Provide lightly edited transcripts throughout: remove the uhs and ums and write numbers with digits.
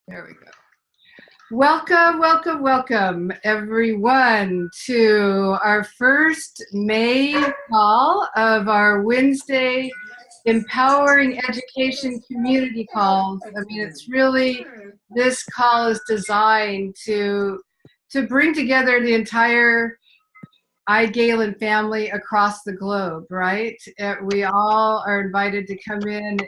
There we go. Welcome, welcome, welcome, everyone, to our first May call of our Wednesday Empowering Education Community Calls. I mean, it's really, this call is designed to bring together the entire Galen family across the globe, right? We all are invited to come in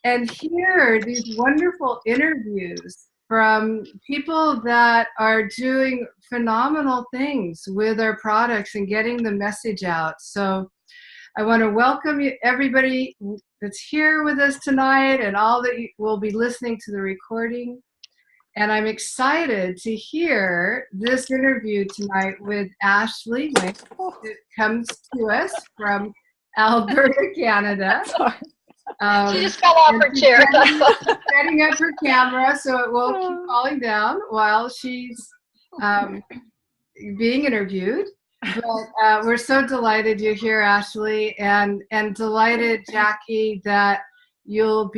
and hear these wonderful interviews from people that are doing phenomenal things with our products and getting the message out. So I want to welcome you, everybody that's here with us tonight, and all that will be listening to the recording. And I'm excited to hear this interview tonight with Ashley Wnek, who comes to us from Alberta, Canada. She just fell off her chair. Setting up her camera so it won't keep falling down while she's being interviewed. But we're so delighted you're here, Ashley, and delighted, Jackie, that you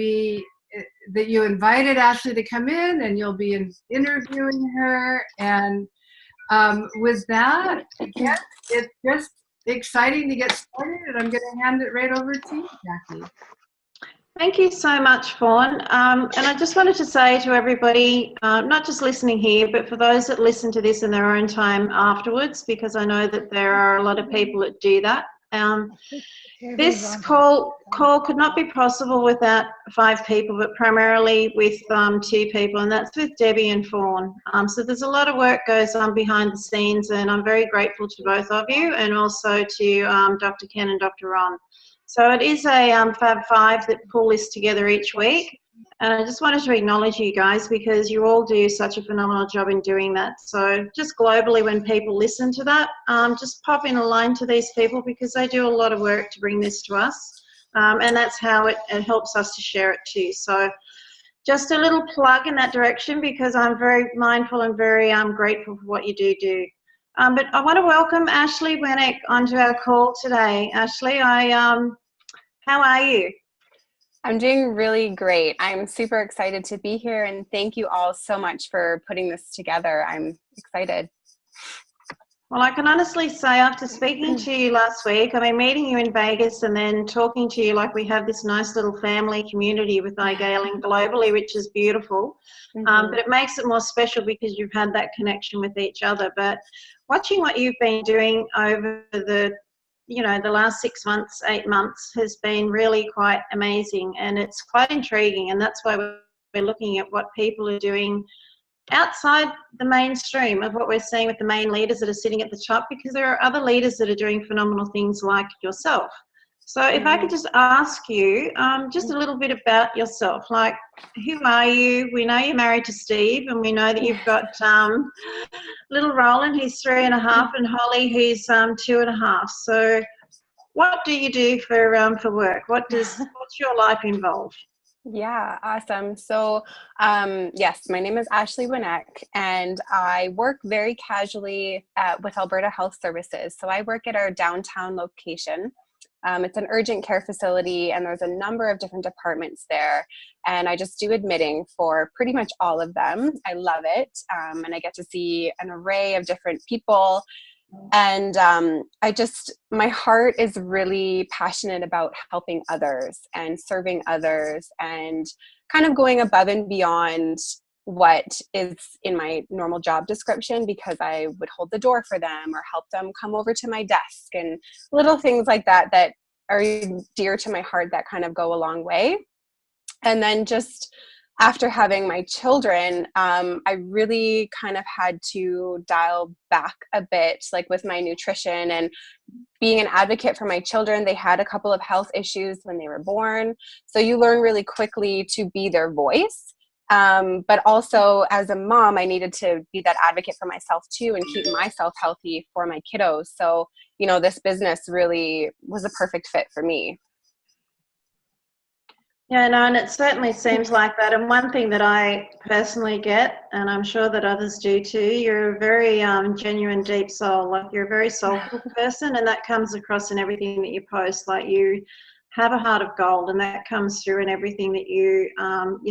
invited Ashley to come in and you'll be interviewing her. And with that, again, it's just exciting to get started, and I'm going to hand it right over to you, Jackie. Thank you so much, Fawn. And I just wanted to say to everybody, not just listening here, but for those that listen to this in their own time afterwards, because I know that there are a lot of people that do that. This call could not be possible without 5 people, but primarily with 2 people, and that's with Debbie and Fawn. So there's a lot of work goes on behind the scenes, and I'm very grateful to both of you, and also to Dr. Ken and Dr. Ron. So it is a Fab 5 that pull this together each week. And I just wanted to acknowledge you guys because you all do such a phenomenal job in doing that. So just globally, when people listen to that, just pop in a line to these people because they do a lot of work to bring this to us. And that's how it helps us to share it too. So just a little plug in that direction because I'm very mindful and very grateful for what you do. But I want to welcome Ashley Wnek onto our call today. Ashley, how are you? I'm doing really great. I'm super excited to be here, and thank you all so much for putting this together. I'm excited. Well, I can honestly say after speaking to you last week, I mean, meeting you in Vegas and then talking to you like we have this nice little family community with iGaling globally, which is beautiful. But it makes it more special because you've had that connection with each other. But watching what you've been doing over the last 6 months, 8 months has been really quite amazing, and it's quite intriguing. And that's why we're looking at what people are doing outside the mainstream of what we're seeing with the main leaders that are sitting at the top, because there are other leaders that are doing phenomenal things like yourself. So if I could just ask you just a little bit about yourself, like who are you? We know you're married to Steve, and we know that you've got little Roland who's 3.5 and Holly who's 2.5. So what do you do for work? What's your life involve? Yeah, awesome. So yes, my name is Ashley Wnek, and I work very casually with Alberta Health Services. So I work at our downtown location. It's an urgent care facility, and there's a number of different departments there. And I just do admitting for pretty much all of them. I love it. And I get to see an array of different people. And my heart is really passionate about helping others and serving others and kind of going above and beyond what is in my normal job description, because I would hold the door for them or help them come over to my desk and little things like that that are dear to my heart that kind of go a long way. And then just after having my children, I really kind of had to dial back a bit, like with my nutrition and being an advocate for my children. They had a couple of health issues when they were born. So you learn really quickly to be their voice. But also as a mom, I needed to be that advocate for myself too and keep myself healthy for my kiddos. So, this business really was a perfect fit for me. Yeah, no, and it certainly seems like that. And one thing that I personally get, and I'm sure that others do too, you're a very genuine, deep soul. Like, you're a very soulful person, and that comes across in everything that you post. Like, you have a heart of gold, and that comes through in everything that you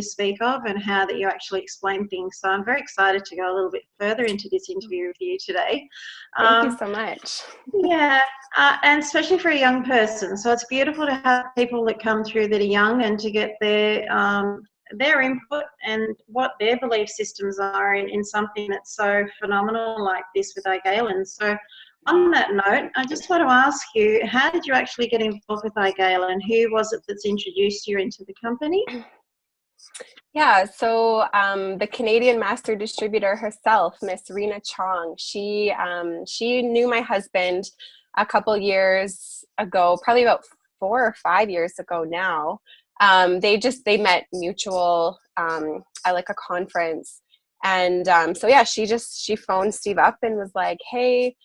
speak of and how that you actually explain things. So I'm very excited to go a little bit further into this interview with you today. Thank you so much. Yeah, and especially for a young person. So it's beautiful to have people that come through that are young and to get their input and what their belief systems are in something that's so phenomenal like this with Igalen. So on that note, I just want to ask you, how did you actually get involved with Igalen? Who was it that's introduced you into the company? Yeah, so the Canadian master distributor herself, Miss Rena Chong, she knew my husband a couple years ago, probably about 4 or 5 years ago now. They met mutual at like a conference, and so yeah, she phoned Steve up and was like, "Hey,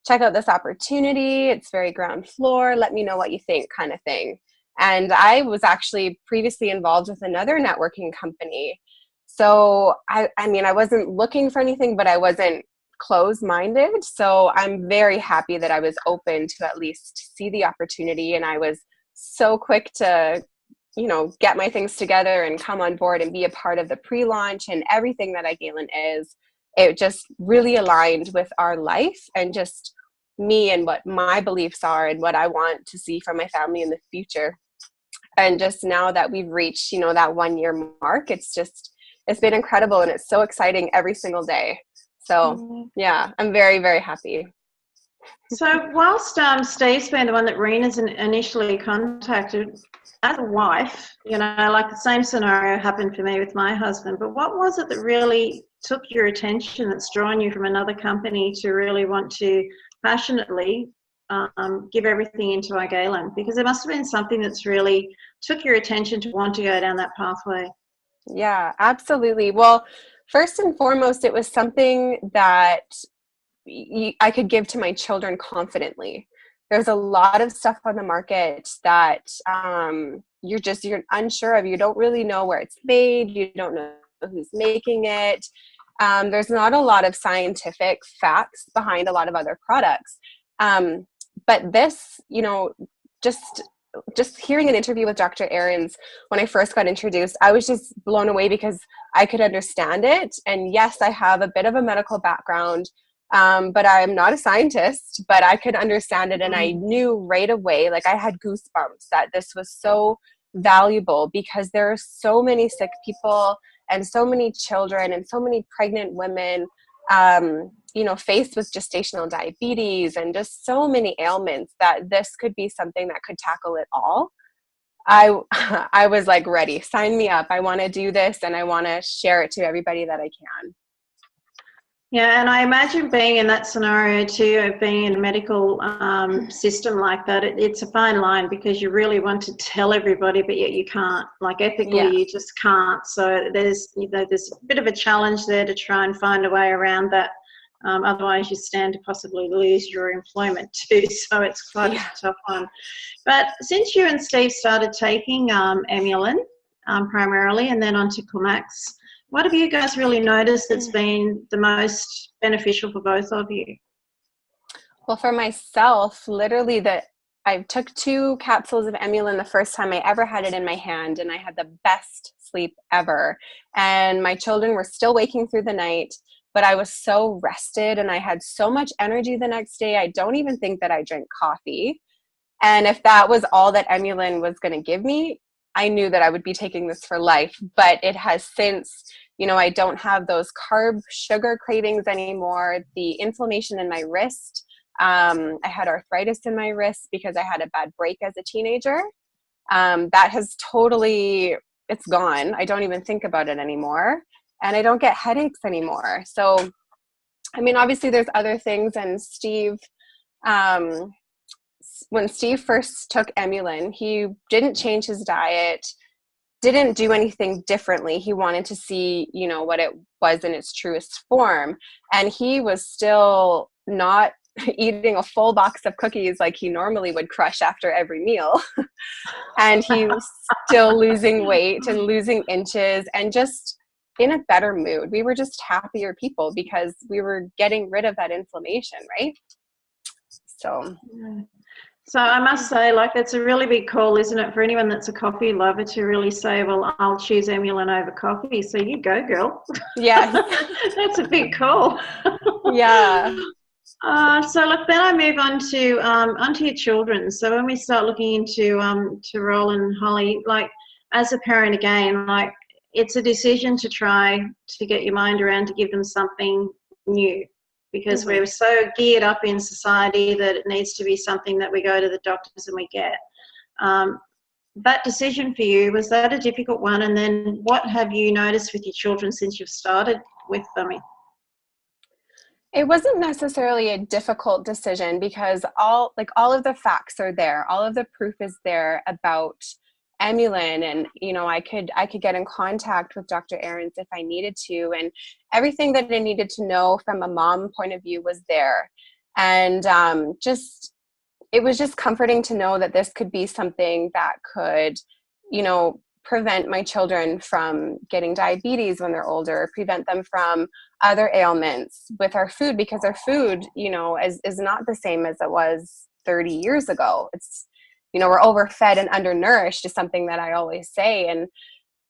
check out this opportunity. It's very ground floor. Let me know what you think," kind of thing. And I was actually previously involved with another networking company. So I mean, I wasn't looking for anything, but I wasn't closed-minded. So I'm very happy that I was open to at least see the opportunity. And I was so quick to, get my things together and come on board and be a part of the pre-launch and everything that Igalen is. It just really aligned with our life and just me and what my beliefs are and what I want to see from my family in the future. And just now that we've reached, that 1 year mark, it's been incredible, and it's so exciting every single day. So yeah, I'm very, very happy. So whilst Steve's been the one that Rena's initially contacted, as a wife, like the same scenario happened for me with my husband, but what was it that really took your attention, that's drawn you from another company to really want to passionately give everything into Igalen? Because there must have been something that's really took your attention to want to go down that pathway. Yeah, absolutely. Well, first and foremost, it was something that I could give to my children confidently. There's a lot of stuff on the market that you're unsure of. You don't really know where it's made. You don't know who's making it. There's not a lot of scientific facts behind a lot of other products. But this, just hearing an interview with Dr. Ahrens when I first got introduced, I was just blown away because I could understand it. And yes, I have a bit of a medical background, but I'm not a scientist, but I could understand it. And I knew right away, like I had goosebumps, that this was so valuable because there are so many sick people and so many children and so many pregnant women, faced with gestational diabetes and just so many ailments, that this could be something that could tackle it all. I was like, ready, sign me up. I want to do this, and I want to share it to everybody that I can. Yeah, and I imagine being in that scenario too, of being in a medical system like that, it's a fine line, because you really want to tell everybody, but yet you can't. Like ethically, you just can't. So there's there's a bit of a challenge there to try and find a way around that. Otherwise, you stand to possibly lose your employment too. So it's quite a tough one. But since you and Steve started taking Emulin primarily, and then onto Climax, what have you guys really noticed that's been the most beneficial for both of you? Well, for myself, literally I took 2 capsules of Emulin the first time I ever had it in my hand, and I had the best sleep ever. And my children were still waking through the night, but I was so rested and I had so much energy the next day. I don't even think that I drank coffee. And if that was all that Emulin was going to give me, I knew that I would be taking this for life. But it has since, I don't have those carb sugar cravings anymore. The inflammation in my wrist, I had arthritis in my wrist because I had a bad break as a teenager. That has totally, it's gone. I don't even think about it anymore. And I don't get headaches anymore. So, I mean, obviously there's other things. And Steve, when Steve first took Emulin, he didn't change his diet, didn't do anything differently. He wanted to see, what it was in its truest form. And he was still not eating a full box of cookies like he normally would crush after every meal. And he was still losing weight and losing inches and just in a better mood. We were just happier people because we were getting rid of that inflammation, right? So I must say, like, that's a really big call, isn't it, for anyone that's a coffee lover to really say, well, I'll choose Emulin over coffee. So you go, girl. Yes. That's a big call. Yeah. So look, then I move on to onto your children. So when we start looking into to Roll and Holly, like as a parent again, like it's a decision to try to get your mind around to give them something new, because we're so geared up in society that it needs to be something that we go to the doctors and we get. That decision for you, was that a difficult one? And then what have you noticed with your children since you've started with them? It wasn't necessarily a difficult decision because all of the facts are there. All of the proof is there about Emulin, and I could get in contact with Dr. Ahrens if I needed to, and everything that I needed to know from a mom point of view was there. And it was just comforting to know that this could be something that could, prevent my children from getting diabetes when they're older, prevent them from other ailments with our food, because our food, is not the same as it was 30 years ago. It's, we're overfed and undernourished is something that I always say. And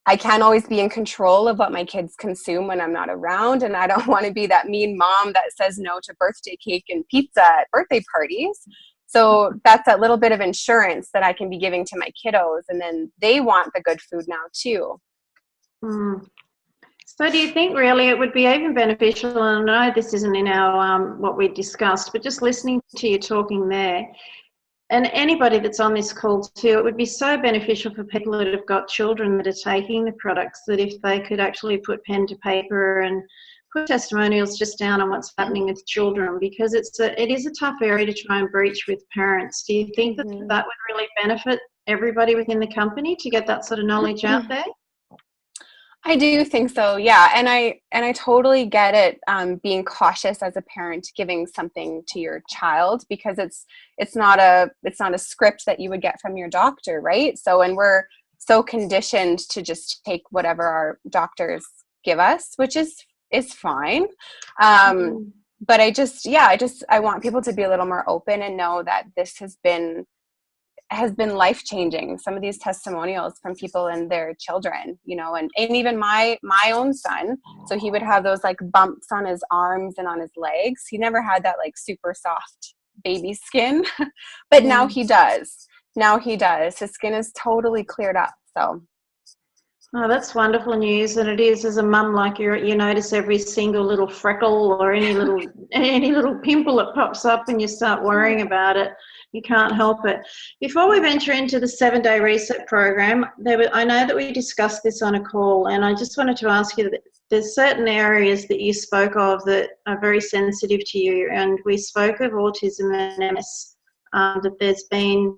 I can't always be in control of what my kids consume when I'm not around. And I don't want to be that mean mom that says no to birthday cake and pizza at birthday parties. So that's that little bit of insurance that I can be giving to my kiddos. And then they want the good food now too. Mm. So do you think really it would be even beneficial, and I know this isn't in our what we discussed, but just listening to you talking there, and anybody that's on this call too, it would be so beneficial for people that have got children that are taking the products, that if they could actually put pen to paper and put testimonials just down on what's happening with children, because it is a tough area to try and breach with parents. Do you think that that would really benefit everybody within the company to get that sort of knowledge out there? I do think so, yeah, and I totally get it. Being cautious as a parent, giving something to your child, because it's not a script that you would get from your doctor, right? So, and we're so conditioned to just take whatever our doctors give us, which is fine. But I want people to be a little more open and know that this has been life-changing. Some of these testimonials from people and their children, and even my own son. So he would have those like bumps on his arms and on his legs. He never had that like super soft baby skin, but now he does. His skin is totally cleared up. So. Oh, that's wonderful news. And it is, as a mum, like you notice every single little freckle or any little pimple that pops up and you start worrying about it. You can't help it. Before we venture into the 7-day reset program, I know that we discussed this on a call, and I just wanted to ask you that there's certain areas that you spoke of that are very sensitive to you, and we spoke of autism and MS, that there's been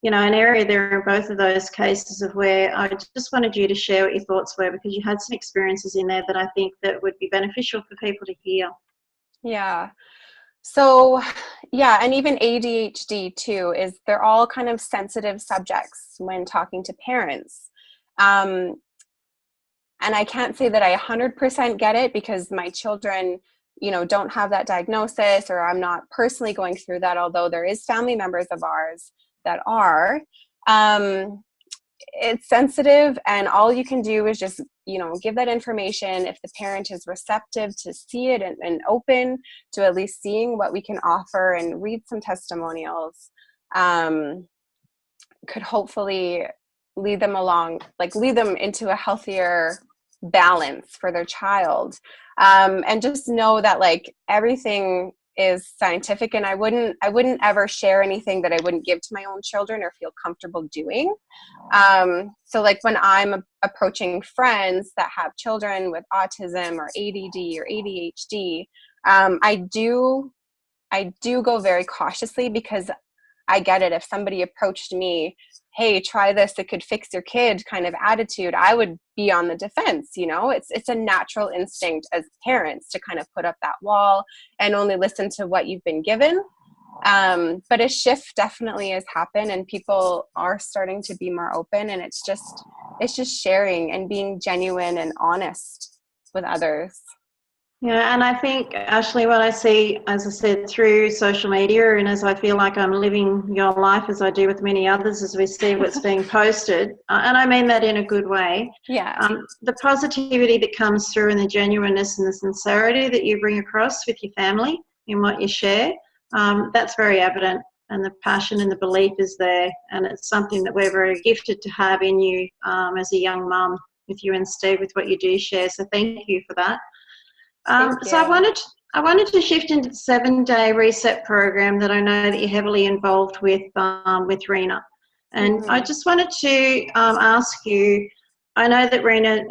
an area there in both of those cases of where I just wanted you to share what your thoughts were, because you had some experiences in there that I think that would be beneficial for people to hear. Yeah. So, yeah, and even ADHD too, they're all kind of sensitive subjects when talking to parents. And I can't say that I 100% get it, because my children, don't have that diagnosis, or I'm not personally going through that, although there is family members of ours that are. It's sensitive, and all you can do is just give that information. If the parent is receptive to see it and open to at least seeing what we can offer and read some testimonials, could hopefully lead them into a healthier balance for their child, and just know that like everything is scientific, and I wouldn't ever share anything that I wouldn't give to my own children or feel comfortable doing. So like when I'm approaching friends that have children with autism or ADD or ADHD, I do go very cautiously, because I get it. If somebody approached me, hey, try this, it could fix your kid kind of attitude, I would be on the defense. It's a natural instinct as parents to kind of put up that wall and only listen to what you've been given. But a shift definitely has happened, and people are starting to be more open, and it's just sharing and being genuine and honest with others. Yeah, and I think, Ashley, what I see, as I said, through social media, and as I feel like I'm living your life as I do with many others, as we see what's being posted, and I mean that in a good way, Yeah. the positivity that comes through and the genuineness and the sincerity that you bring across with your family in what you share, that's very evident. And the passion and the belief is there. And it's something that we're very gifted to have in you as a young mum, with you and Steve, with what you do share. So thank you for that. Thank So I you. wanted to shift into the 7-day reset program that I know that you're heavily involved with Rena, and I just wanted to ask you. I know that Rena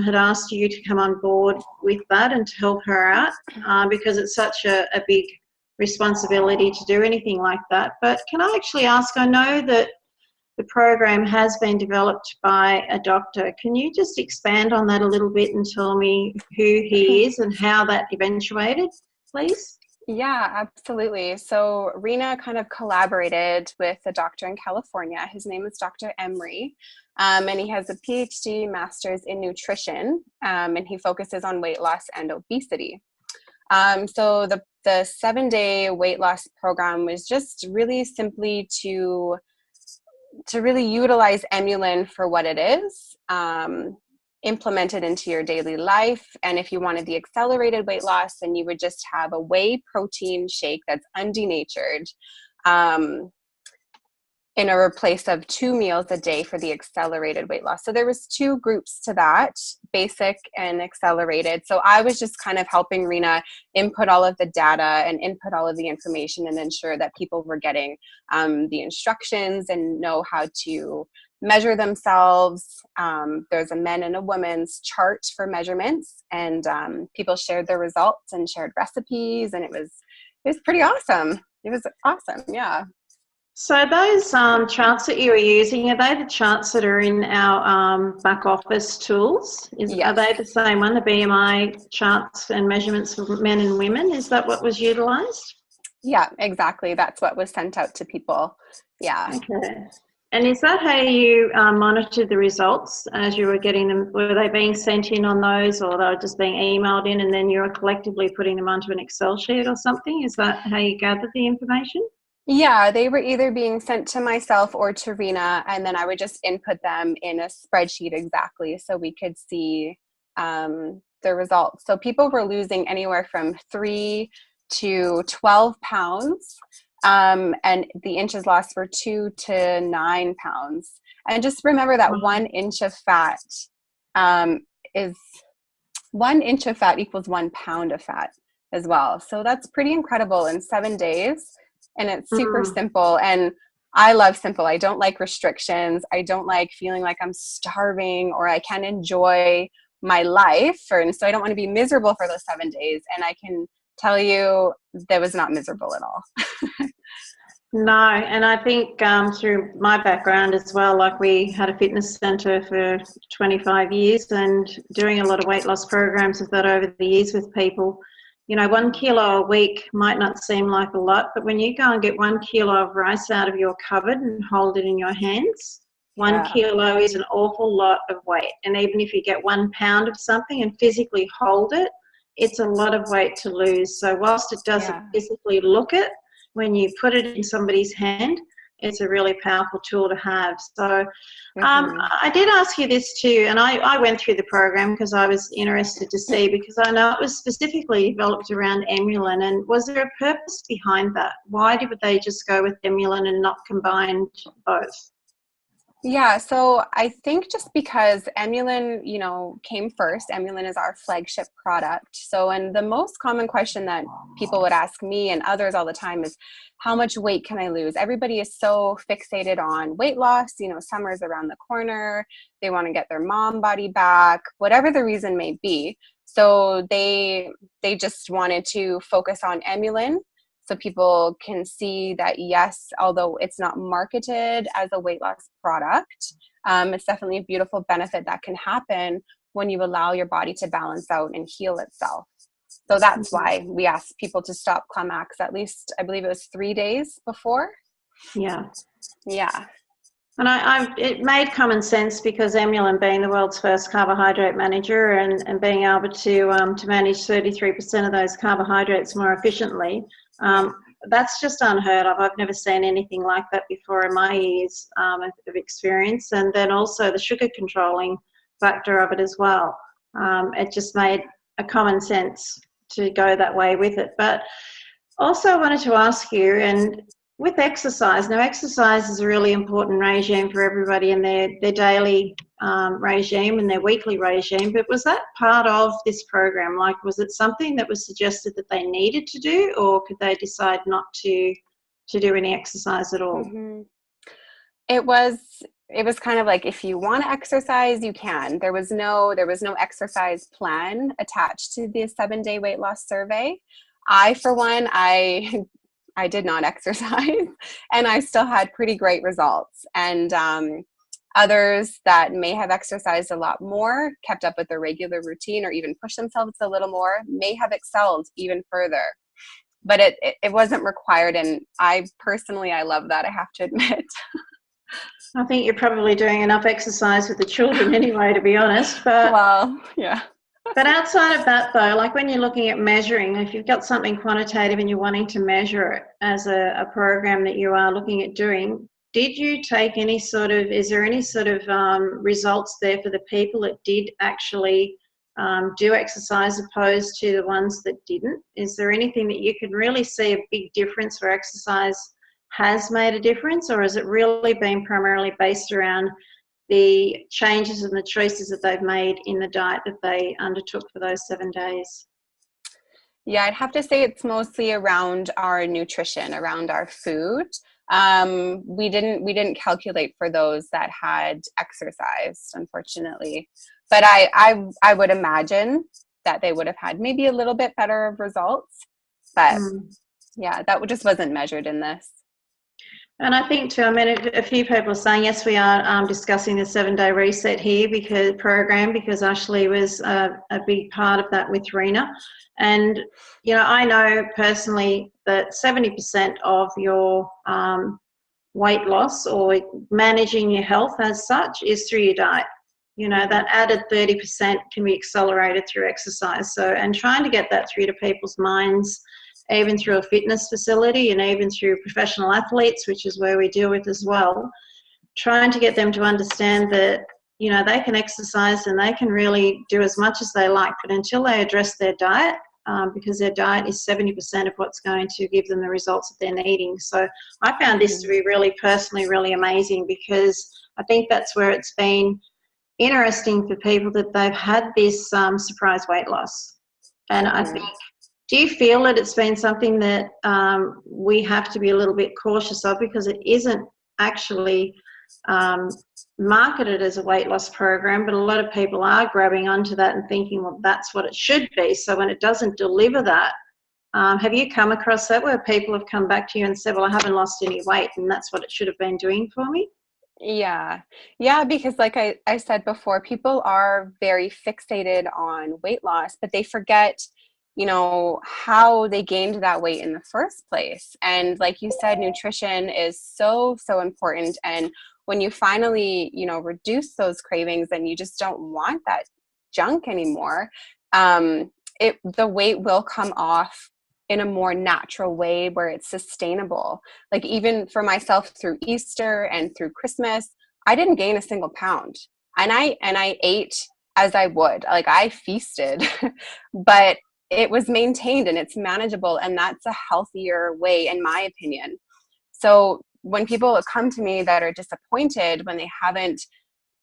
had asked you to come on board with that and to help her out because it's such a big responsibility to do anything like that. But can I actually ask? I know that the program has been developed by a doctor. Can you just expand on that a little bit and tell me who he is and how that eventuated, please? Yeah, absolutely. So Rena kind of collaborated with a doctor in California. His name is Dr. Emery, and he has a PhD, master's in nutrition, and he focuses on weight loss and obesity. So the 7-day weight loss program was just really simply to really utilize Emulin for what it is, implement it into your daily life. And if you wanted the accelerated weight loss, then you would just have a whey protein shake that's undenatured, in a replace of 2 meals a day for the accelerated weight loss. So there was 2 groups to that, basic and accelerated. So I was just kind of helping Rena input all of the data and input all of the information and ensure that people were getting the instructions and know how to measure themselves. There's a men and a women's chart for measurements, and people shared their results and shared recipes, and it was pretty awesome. It was awesome, yeah. So those charts that you were using, are they the charts that are in our back office tools? Yes. Are they the same one, the BMI charts and measurements for men and women? Is that what was utilised? Yeah, exactly. That's what was sent out to people. Yeah. Okay. And is that how you monitored the results as you were getting them? Were they being sent in on those, or they were just being emailed in and then you were collectively putting them onto an Excel sheet or something? Is that how you gathered the information? Yeah, they were either being sent to myself or to Rena, and then I would just input them in a spreadsheet exactly so we could see the results. So people were losing anywhere from 3 to 12 pounds, and the inches lost were 2 to 9 pounds. And just remember that 1 inch of fat is 1 inch of fat equals 1 pound of fat as well. So that's pretty incredible in 7 days. And it's super simple. And I love simple. I don't like restrictions. I don't like feeling like I'm starving or I can't enjoy my life. And so I don't want to be miserable for those 7 days. And I can tell you that was not miserable at all. No, and I think through my background as well, like we had a fitness centre for 25 years and doing a lot of weight loss programs of that over the years with people. 1 kilo a week might not seem like a lot, but when you go and get 1 kilo of rice out of your cupboard and hold it in your hands, 1 kilo is an awful lot of weight. And even if you get 1 pound of something and physically hold it, it's a lot of weight to lose. So whilst it doesn't physically look it, when you put it in somebody's hand, it's a really powerful tool to have. So I did ask you this too, and I went through the program because I was interested to see, because I know it was specifically developed around Emulin. And was there a purpose behind that? Why did they just go with Emulin and not combine both? Yeah, so I think just because Emulin, came first, Emulin is our flagship product. So, and the most common question that people would ask me and others all the time is, how much weight can I lose? Everybody is so fixated on weight loss. Summer's around the corner. They want to get their mom body back, whatever the reason may be. So they just wanted to focus on Emulin, so people can see that, yes, although it's not marketed as a weight loss product, it's definitely a beautiful benefit that can happen when you allow your body to balance out and heal itself. So that's why we asked people to stop Climax at least, I believe it was 3 days before. Yeah. Yeah. And it made common sense because Emulin, being the world's first carbohydrate manager and being able to manage 33% of those carbohydrates more efficiently, that's just unheard of. I've never seen anything like that before in my years of experience. And then also the sugar controlling factor of it as well. It just made a common sense to go that way with it. But also I wanted to ask you, and with exercise, now exercise is a really important regime for everybody in their daily regime and their weekly regime, but was that part of this program? Like, was it something that was suggested that they needed to do, or could they decide not to do any exercise at all? Mm-hmm. It was kind of like, if you want to exercise, you can. There was no exercise plan attached to the 7-day weight loss survey. I, for one, I did not exercise, and I still had pretty great results. And others that may have exercised a lot more, kept up with their regular routine, or even pushed themselves a little more, may have excelled even further. But it wasn't required, and I personally, I love that, I have to admit. I think you're probably doing enough exercise with the children anyway, to be honest. But well, yeah. But outside of that, though, like when you're looking at measuring, if you've got something quantitative and you're wanting to measure it as a program that you are looking at doing, did you take any sort of, is there any sort of results there for the people that did actually do exercise opposed to the ones that didn't? Is there anything that you can really see a big difference where exercise has made a difference, or has it really been primarily based around the changes and the choices that they've made in the diet that they undertook for those 7 days? Yeah, I'd have to say it's mostly around our nutrition, around our food. We didn't calculate for those that had exercised, unfortunately. But I would imagine that they would have had maybe a little bit better results. But yeah, that just wasn't measured in this. And I think too, I mean, a few people are saying, yes, we are discussing the 7-day reset here because Ashley was a big part of that with Rena. And, you know, I know personally that 70% of your weight loss or managing your health as such is through your diet. You know, that added 30% can be accelerated through exercise. So, and trying to get that through to people's minds, even through a fitness facility and even through professional athletes, which is where we deal with as well, trying to get them to understand that, you know, they can exercise and they can really do as much as they like, but until they address their diet, because their diet is 70% of what's going to give them the results that they're needing. So I found this to be really personally really amazing, because I think that's where it's been interesting for people, that they've had this surprise weight loss. And I think, do you feel that it's been something that we have to be a little bit cautious of, because it isn't actually marketed as a weight loss program, but a lot of people are grabbing onto that and thinking, well, that's what it should be. So when it doesn't deliver that, have you come across that where people have come back to you and said, well, I haven't lost any weight and that's what it should have been doing for me? Yeah, because like I said before, people are very fixated on weight loss, but they forget, you know, how they gained that weight in the first place. And like you said, nutrition is so important. And when you finally, you know, reduce those cravings and you just don't want that junk anymore, the weight will come off in a more natural way where it's sustainable. Like even for myself, through Easter and through Christmas, I didn't gain a single pound. And I ate as I would, like I feasted, but it was maintained and it's manageable. And that's a healthier way, in my opinion. So when people come to me that are disappointed when they haven't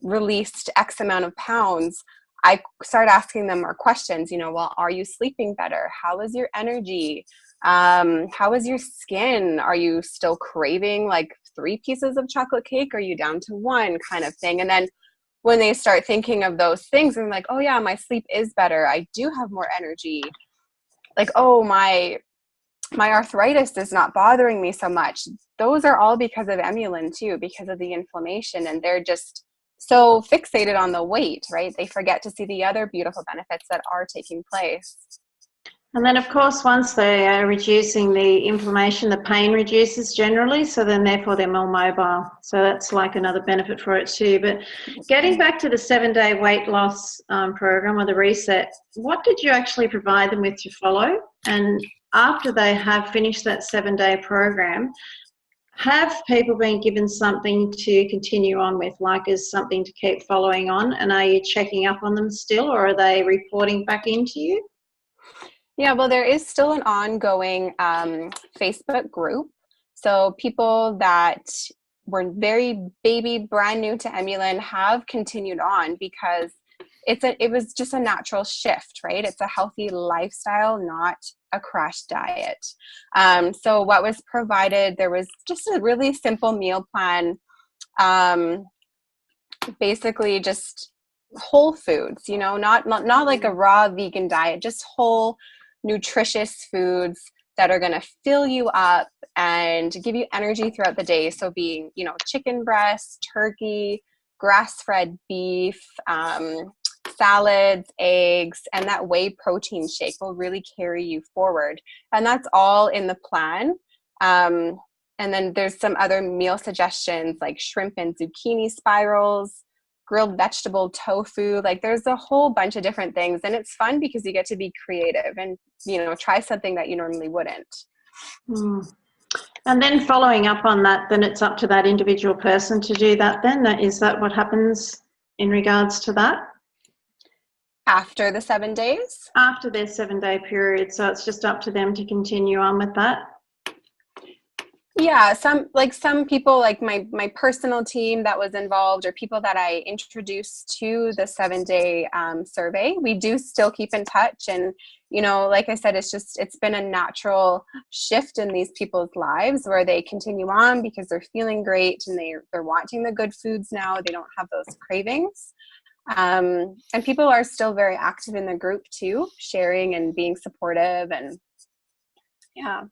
released X amount of pounds, I start asking them more questions, you know, well, are you sleeping better? How is your energy? How is your skin? Are you still craving like 3 pieces of chocolate cake? Are you down to 1, kind of thing? And then when they start thinking of those things and like, oh yeah, my sleep is better, I do have more energy. Like, oh, my arthritis is not bothering me so much. Those are all because of Emulin too, because of the inflammation. And they're just so fixated on the weight, right? They forget to see the other beautiful benefits that are taking place. And then, of course, once they are reducing the inflammation, the pain reduces generally, so then therefore they're more mobile. So that's like another benefit for it too. But getting back to the 7-day weight loss program or the reset, what did you actually provide them with to follow? And after they have finished that 7-day program, have people been given something to continue on with, like as something to keep following on? And are you checking up on them still, or are they reporting back into you? Yeah, well, there is still an ongoing Facebook group. So people that were very brand new to Emulin have continued on because it was just a natural shift, right? It's a healthy lifestyle, not a crash diet. So what was provided, there was just a really simple meal plan, basically just whole foods, not like a raw vegan diet, just whole nutritious foods that are going to fill you up and give you energy throughout the day. So being, chicken breast, turkey, grass-fed beef, salads, eggs, and that whey protein shake will really carry you forward. And that's all in the plan. And then there's some other meal suggestions like shrimp and zucchini spirals, grilled vegetable tofu. Like there's a whole bunch of different things. And it's fun because you get to be creative and, try something that you normally wouldn't. And then following up on that, then it's up to that individual person to do that then? Is that what happens in regards to that? After the 7 days? After their 7-day period. So it's just up to them to continue on with that? Yeah, some people, like my personal team that was involved, or people that I introduced to the 7-day survey, we do still keep in touch. And, like I said, it's been a natural shift in these people's lives where they continue on because they're feeling great and they're wanting the good foods now. They don't have those cravings. And people are still very active in the group too, sharing and being supportive, and yeah.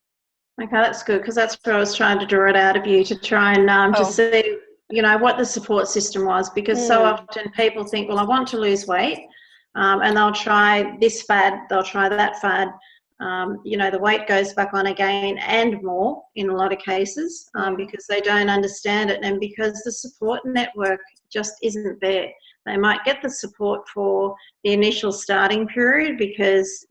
Okay, that's good, because that's where I was trying to draw it out of you, to try and to see, what the support system was, because so often people think, well, I want to lose weight, and they'll try this fad, they'll try that fad. The weight goes back on again and more in a lot of cases, because they don't understand it, and because the support network just isn't there. They might get the support for the initial starting period because,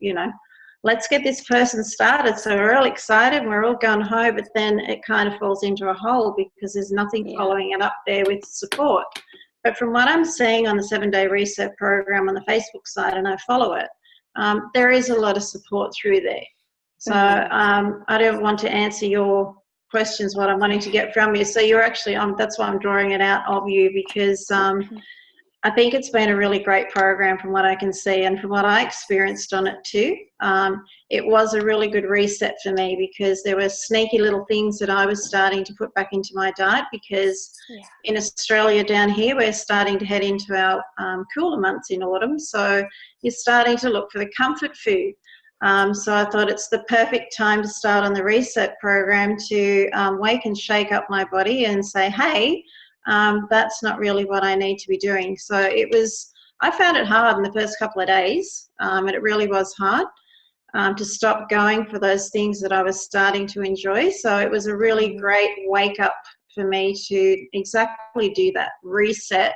let's get this person started. So we're all excited, we're all going home, but then it kind of falls into a hole because there's nothing following it up there with support. But from what I'm seeing on the 7-day reset program on the Facebook side, and I follow it, there is a lot of support through there. So I don't want to answer your questions, what I'm wanting to get from you. So you're actually, that's why I'm drawing it out of you, because I think it's been a really great program from what I can see, and from what I experienced on it too. It was a really good reset for me, because there were sneaky little things that I was starting to put back into my diet, because in Australia down here, we're starting to head into our cooler months in autumn. So you're starting to look for the comfort food. So I thought it's the perfect time to start on the reset program to wake and shake up my body and say, hey, that's not really what I need to be doing. So I found it hard in the first couple of days, and it really was hard to stop going for those things that I was starting to enjoy. So it was a really great wake up for me to exactly do that, reset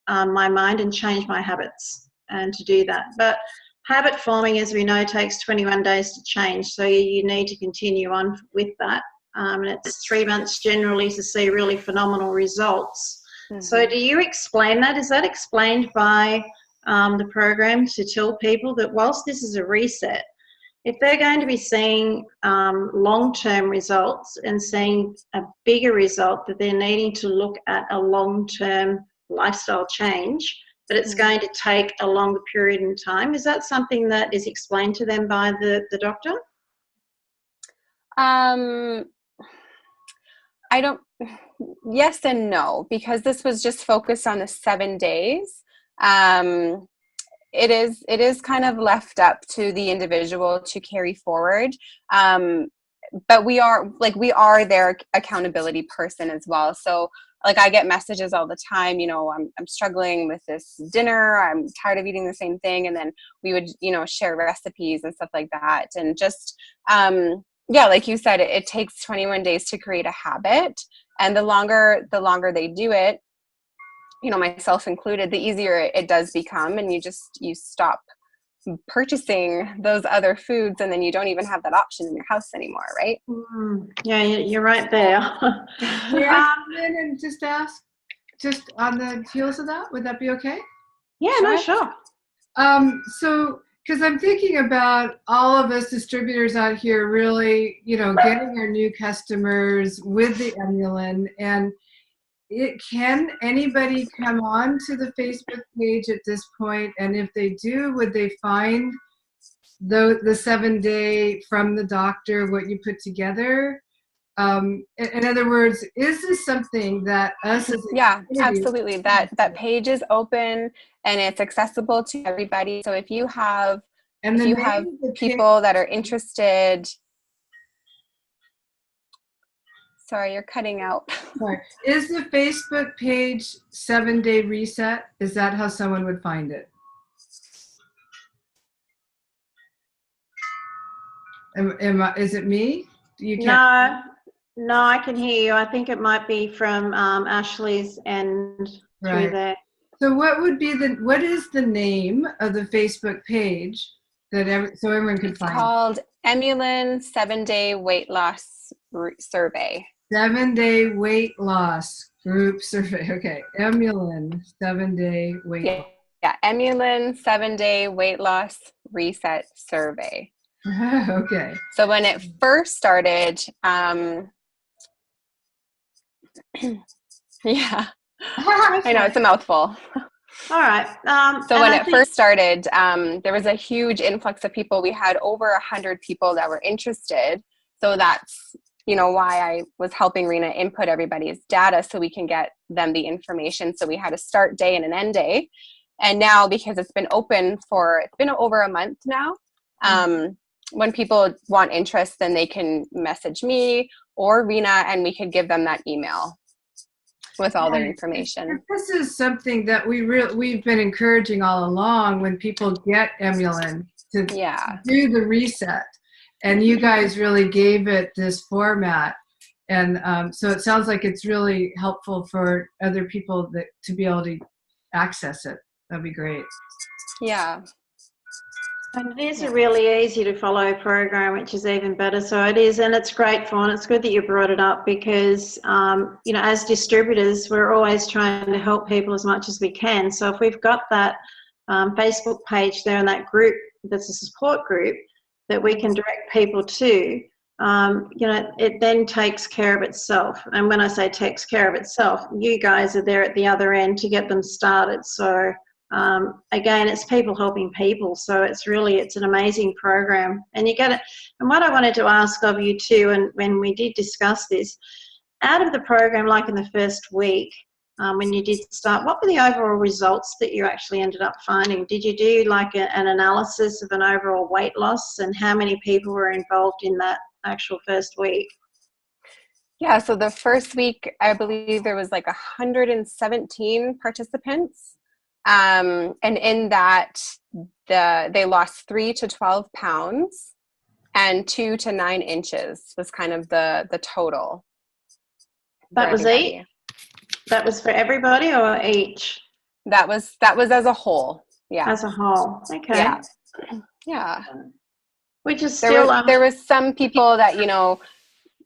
my mind and change my habits, and to do that. But habit forming, as we know, takes 21 days to change. So you need to continue on with that. And it's 3 months generally to see really phenomenal results. So do you explain that? Is that explained by the program, to tell people that whilst this is a reset, if they're going to be seeing long-term results and seeing a bigger result, that they're needing to look at a long-term lifestyle change, but it's going to take a longer period in time? Is that something that is explained to them by the doctor? I don't, yes and no, because this was just focused on the 7 days. It is kind of left up to the individual to carry forward. But we are their accountability person as well. So like I get messages all the time, you know, I'm struggling with this dinner, I'm tired of eating the same thing. And then we would, you know, share recipes and stuff like that. And just, yeah, like you said, it takes 21 days to create a habit. And the longer they do it, you know, myself included, the easier it does become. And you stop purchasing those other foods, and then you don't even have that option in your house anymore, right? Yeah, you're right there. May I come in and just ask, just on the heels of that, would that be okay? Yeah, no, sure. So, because I'm thinking about all of us distributors out here really, you know, getting our new customers with the Emulin, and can anybody come on to the Facebook page at this point? And if they do, would they find the 7-day from the doctor, what you put together? In other words, is this something that us as a yeah, community— absolutely. That page is open and it's accessible to everybody. So if you have and if you have people that are interested. Sorry, you're cutting out. Sorry. Is the Facebook page 7-day reset? Is that how someone would find it? Is it me? You can't. No, I can hear you. I think it might be from Ashley's end through there. So what is the name of the Facebook page that so everyone can find? It's called Emulin 7-Day Weight Loss Survey. 7-Day Weight Loss Group Survey. Okay, Emulin 7-Day Weight Loss. Yeah, Emulin 7-Day Weight Loss Reset Survey. Okay. So when it first started, yeah, I know, it's a mouthful. All right. So when it first started, there was a huge influx of people. We had over 100 people that were interested. So that's, you know, why I was helping Rena input everybody's data so we can get them the information. So we had a start day and an end day. And now, because it's been open it's been over a month now, when people want interest, then they can message me or Rena, and we could give them that email with all their information. This is something that we've been encouraging all along when people get Emulin to do the reset. And you guys really gave it this format. And so it sounds like it's really helpful for other people to be able to access it. That'd be great. Yeah. And it is a really easy to follow program, which is even better. So it is, and it's great fun. It's good that you brought it up because, you know, as distributors, we're always trying to help people as much as we can. So if we've got that Facebook page there and that group, that's a support group that we can direct people to, you know, it then takes care of itself. And when I say takes care of itself, you guys are there at the other end to get them started. So again, it's people helping people, so it's an amazing program, and you get it. And what I wanted to ask of you too, and when we did discuss this, out of the program, like in the first week, when you did start, what were the overall results that you actually ended up finding? Did you do like an analysis of an overall weight loss, and how many people were involved in that actual first week? Yeah, so the first week, I believe there was like 117 participants. And in that, they lost 3 to 12 pounds and 2 to 9 inches was kind of the total. That was each? That was for everybody or each? That was as a whole. Yeah. As a whole. Okay. Yeah. Yeah. Which is still there was some people that, you know,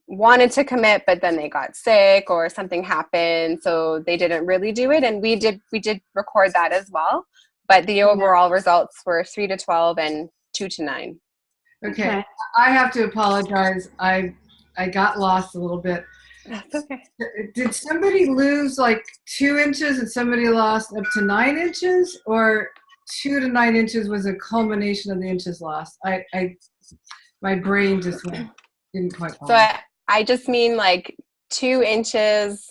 wanted to commit, but then they got sick or something happened, so they didn't really do it. And we did record that as well, but the overall results were 3 to 12 and 2 to 9. Okay. I have to apologize. I got lost a little bit. That's okay. Did somebody lose like 2 inches and somebody lost up to 9 inches, or 2 to 9 inches was a culmination of the inches lost? My brain just didn't quite follow. So I just mean like 2 inches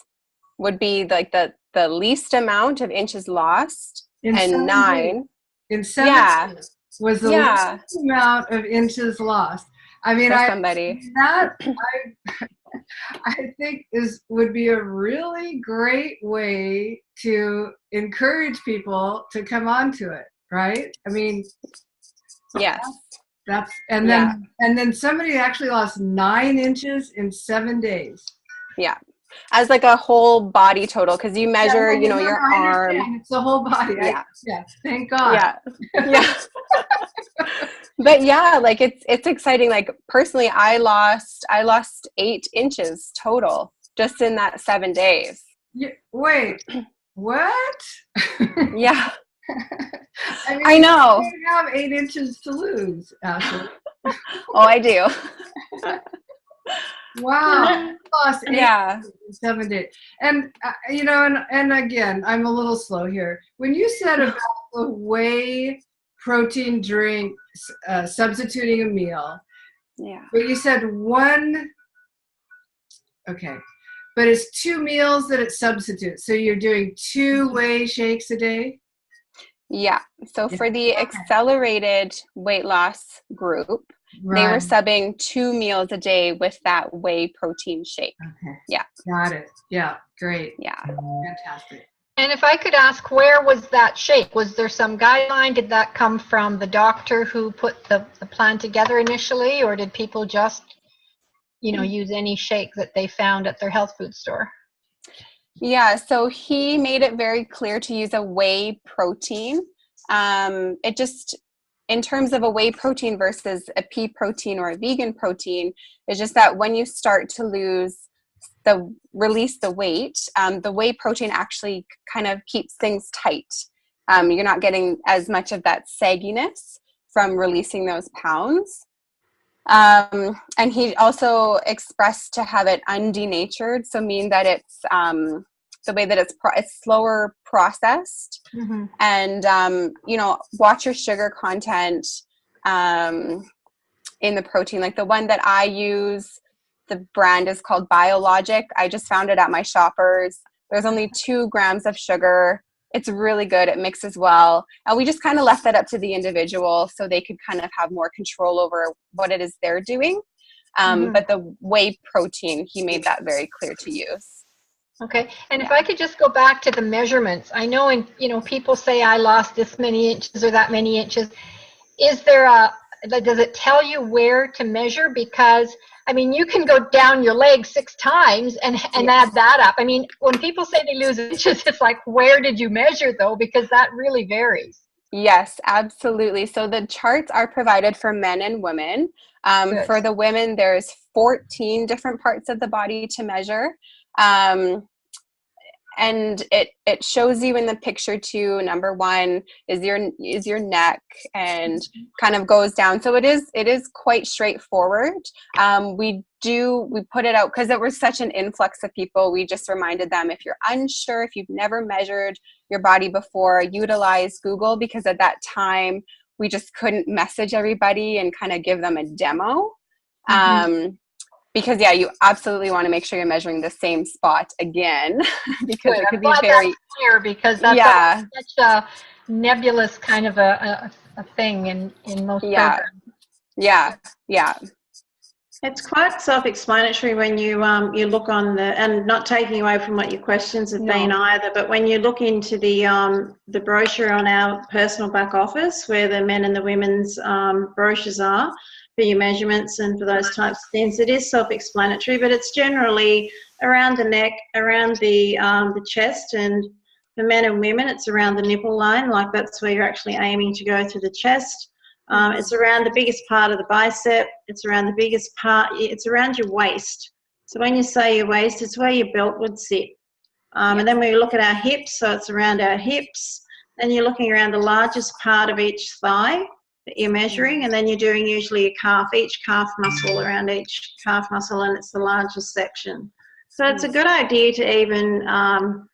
would be like the least amount of inches lost, and 9 in 7 was the least amount of inches lost. I mean, I think would be a really great way to encourage people to come onto it, right? I mean, Yes. that's Yeah. and then somebody actually lost 9 inches in 7 days. Yeah. As like a whole body total, because you measure, Yeah, no, your I arm. understand. It's the whole body. Yeah. Yeah. Thank God. Yeah. Yeah. But yeah, like it's exciting. Like personally, I lost 8 inches total just in that 7 days. Wait, what? Yeah. I mean, I know. you don't have 8 inches to lose, Ashley. Oh, I do. Wow. Lost 8 Yeah. in 7 days. And, and again, I'm a little slow here. When you said about the whey protein drink substituting a meal, Yeah. but you said okay, but it's 2 meals that it substitutes. So you're doing 2 whey shakes a day? Yeah. So Yeah. for the accelerated weight loss group, they were Right. subbing 2 meals a day with that whey protein shake. Okay. Yeah. Got it. Yeah. Great. Yeah. Fantastic. And if I could ask, where was that shake? Was there some guideline? Did that come from the doctor who put the plan together initially, or did people just, use any shake that they found at their health food store? Yeah, so he made it very clear to use a whey protein. It just, in terms of a whey protein versus a pea protein or a vegan protein, it's just that when you start to release the weight, the whey protein actually kind of keeps things tight. You're not getting as much of that sagginess from releasing those pounds. And he also expressed to have it undenatured, so mean that it's the way that it's slower processed. Mm-hmm. And watch your sugar content in the protein. Like the one that I use, the brand is called Biologic. I just found it at my Shoppers. There's only 2 grams of sugar. It's really good. It mixes well. And we just kind of left that up to the individual so they could kind of have more control over what it is they're doing. But the whey protein, he made that very clear to use. Okay. And if I could just go back to the measurements, I know, people say I lost this many inches or that many inches. Is there does it tell you where to measure? Because you can go down your leg 6 times and add that up. When people say they lose inches, it's like, where did you measure though? Because that really varies. Yes, absolutely. So the charts are provided for men and women. For the women, there's 14 different parts of the body to measure. And it shows you in the picture too. Number 1 is your neck, and kind of goes down. So it is quite straightforward. We put it out because there was such an influx of people. We just reminded them, if you're unsure, if you've never measured your body before, utilize Google, because at that time we just couldn't message everybody and kind of give them a demo. Because you absolutely want to make sure you're measuring the same spot again, because it could be very clear, because that's such a nebulous kind of a thing in most programs. Yeah. It's quite self-explanatory when you look on and not taking away from what your questions have been either, but when you look into the brochure on our personal back office, where the men and the women's brochures are for your measurements and for those types of things, it is self-explanatory, but it's generally around the neck, around the chest, and for men and women it's around the nipple line, like that's where you're actually aiming to go through the chest. It's around the biggest part of the bicep. It's around the biggest part. It's around your waist. So when you say your waist, it's where your belt would sit. And then when you look at our hips, so it's around our hips. Then you're looking around the largest part of each thigh that you're measuring. And then you're doing usually a calf, each calf muscle around each calf muscle, and it's the largest section. So it's a good idea to even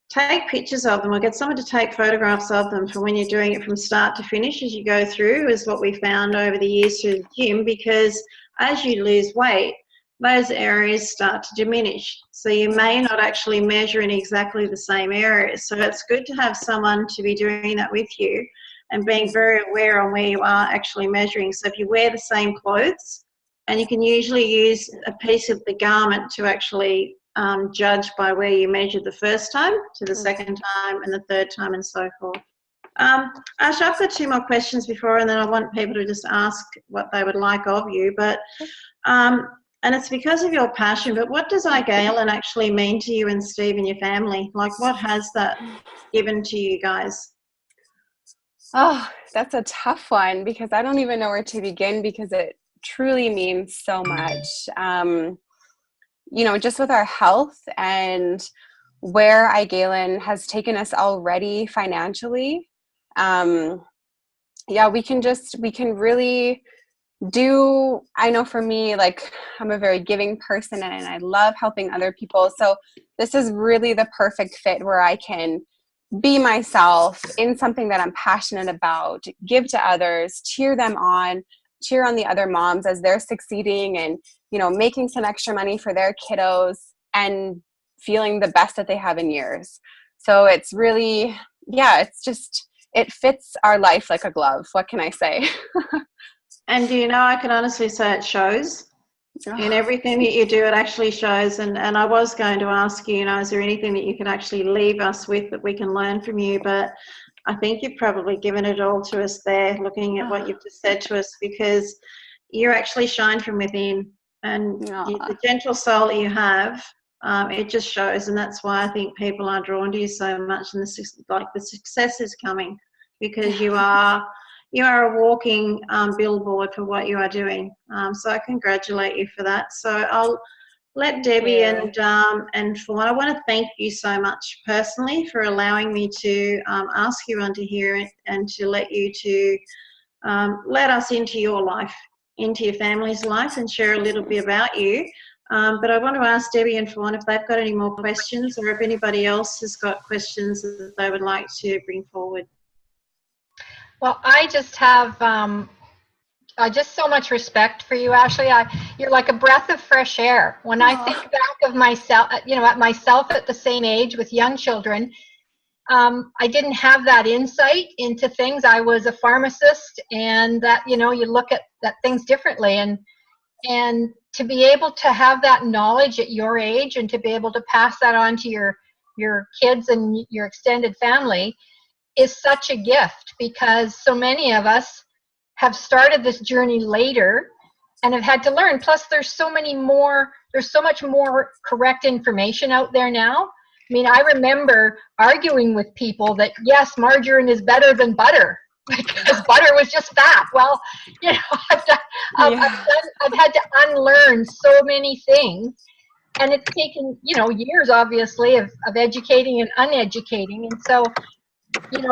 take pictures of them or get someone to take photographs of them for when you're doing it from start to finish as you go through, is what we found over the years through the gym, because as you lose weight, those areas start to diminish. So you may not actually measure in exactly the same areas. So it's good to have someone to be doing that with you and being very aware on where you are actually measuring. So if you wear the same clothes, and you can usually use a piece of the garment to actually judge by where you measured the first time to the second time and the third time and so forth. Ash, I've got 2 more questions before, and then I want people to just ask what they would like of you. But and it's because of your passion, but what does Galen actually mean to you and Steve and your family? Like, what has that given to you guys? Oh, that's a tough one because I don't even know where to begin because it truly means so much. You know, just with our health and where Galen has taken us already financially. Yeah, we can really do, I know for me, like I'm a very giving person and I love helping other people. So this is really the perfect fit where I can be myself in something that I'm passionate about, give to others, cheer them on, cheer on the other moms as they're succeeding and, you know, making some extra money for their kiddos and feeling the best that they have in years. So it's really, yeah, it's just, it fits our life like a glove. What can I say? And do you know, I can honestly say it shows. In everything that you do, it actually shows. And I was going to ask you, you know, is there anything that you can actually leave us with that we can learn from you? But I think you've probably given it all to us there, looking at what you've just said to us, because you actually shine from within. And the gentle soul that you have, it just shows. And that's why I think people are drawn to you so much. And the success is coming because you are a walking billboard for what you are doing. So I congratulate you for that. So I'll let Debbie and Fawn, I want to thank you so much personally for allowing me to ask you onto here and to let you to let us into your life, into your family's life, and share a little bit about you. But I want to ask Debbie and Fawn if they've got any more questions, or if anybody else has got questions that they would like to bring forward. Well, I just have just so much respect for you, Ashley. You're like a breath of fresh air. When I think back of myself, you know, at myself at the same age with young children, I didn't have that insight into things. I was a pharmacist, and that, you know, you look at things differently, and to be able to have that knowledge at your age and to be able to pass that on to your kids and your extended family is such a gift, because so many of us have started this journey later and have had to learn. Plus there's so much more correct information out there now. I mean, I remember arguing with people that yes, margarine is better than butter because butter was just fat. Well, you know, I've had to unlearn so many things, and it's taken, you know, years obviously of educating and uneducating. And so, you know,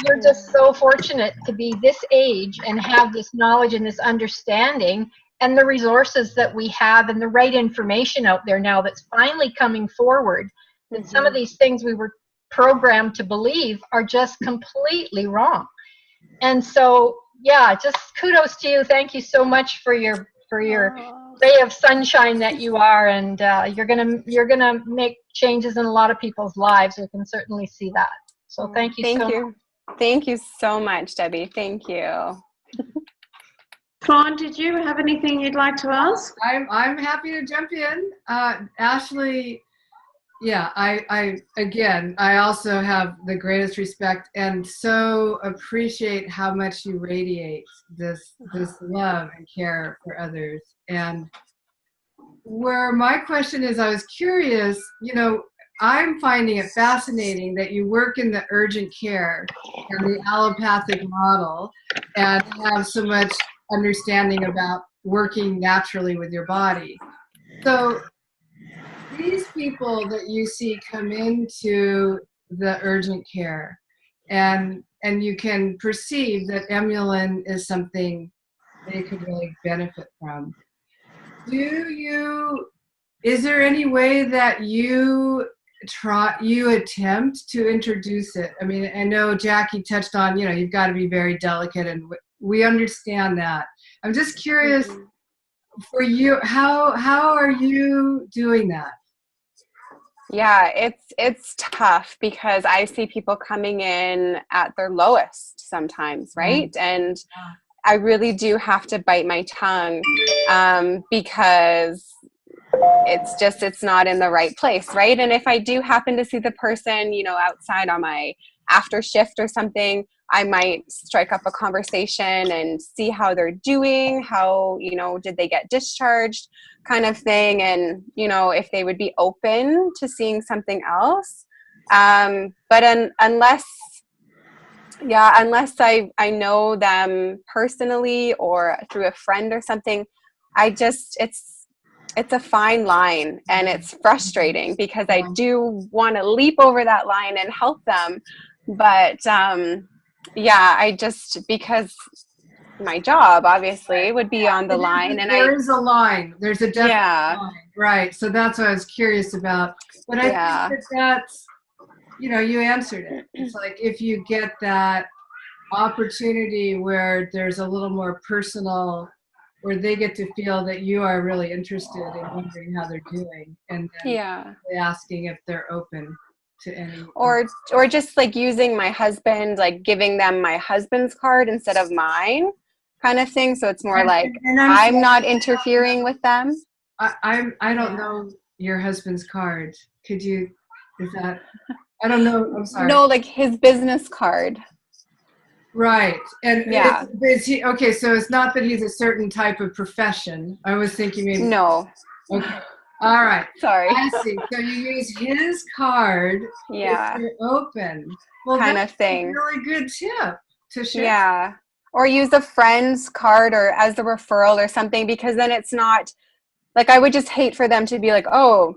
you're just so fortunate to be this age and have this knowledge and this understanding and the resources that we have and the right information out there now that's finally coming forward. And some of these things we were programmed to believe are just completely wrong. And so, yeah, just kudos to you. Thank you so much for your ray of sunshine that you are, and you're gonna make changes in a lot of people's lives. We can certainly see that. So thank you so much. Thank you so much, Debbie. Thank you. Fawn, did you have anything you'd like to ask? I'm happy to jump in. Ashley, yeah, I also have the greatest respect and so appreciate how much you radiate this love and care for others. And where my question is, I was curious, you know, I'm finding it fascinating that you work in the urgent care and the allopathic model and have so much understanding about working naturally with your body. So these people that you see come into the urgent care and you can perceive that Emulin is something they could really benefit from. Is there any way that you attempt to introduce it? I mean, I know Jackie touched on, you know, you've got to be very delicate, and we understand that. I'm just curious for you, how are you doing that? Yeah, it's tough because I see people coming in at their lowest sometimes, right? And I really do have to bite my tongue, because it's not in the right place, right? And if I do happen to see the person, you know, outside on my after shift or something, I might strike up a conversation and see how they're doing, how, you know, did they get discharged, kind of thing, and, you know, if they would be open to seeing something else. Unless I know them personally or through a friend or something, it's a fine line, and it's frustrating because I do want to leap over that line and help them. But because my job obviously would be on the line, and there is a line. There's a definite line, right? So that's what I was curious about. But I think that's, you know, you answered it. It's like if you get that opportunity where there's a little more personal, where they get to feel that you are really interested in wondering how they're doing, and then asking if they're open to any, or just like using my husband, like giving them my husband's card instead of mine, kind of thing. So it's more like I'm not interfering with them. I don't know your husband's card. Could you? Is that? I don't know. I'm sorry. No, like his business card. Right. And is he okay? So it's not that he's a certain type of profession. I was thinking maybe. No. Okay. All right. Sorry. I see. So you use his card. Yeah. If you're open. Well, kind that's of thing. A really good tip to share. Yeah. Or use a friend's card or as a referral or something, because then it's not like, I would just hate for them to be like, oh,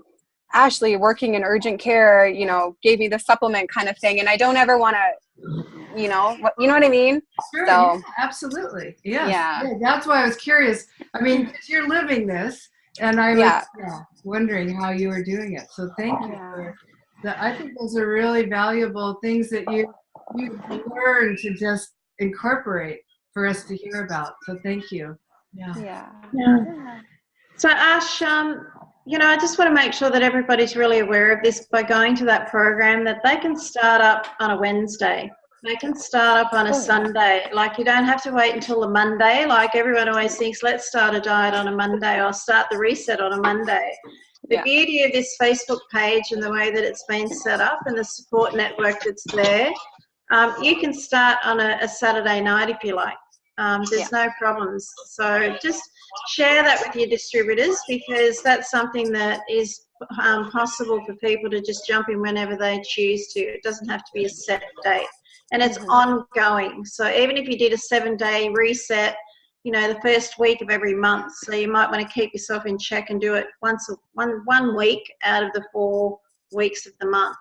Ashley working in urgent care, you know, gave me the supplement kind of thing. And I don't ever want to, you know what I mean? Sure, so, yeah, absolutely. Yes. Yeah. That's why I was curious. I mean, 'cause you're living this, and I was wondering how you were doing it. So thank you for that. I think those are really valuable things that you learn to just incorporate for us to hear about. So thank you. Yeah. So Ash, you know, I just want to make sure that everybody's really aware of this by going to that program, that they can start up on a Wednesday. They can start up on a Sunday. Like, you don't have to wait until the Monday. Like, everyone always thinks, let's start a diet on a Monday or start the reset on a Monday. The beauty of this Facebook page and the way that it's been set up and the support network that's there, you can start on a Saturday night if you like. There's no problems. So just share that with your distributors, because that's something that is possible for people to just jump in whenever they choose to. It doesn't have to be a set date, and it's ongoing. So even if you did a 7-day reset, you know, the first week of every month, so you might want to keep yourself in check and do it one week out of the 4 weeks of the month.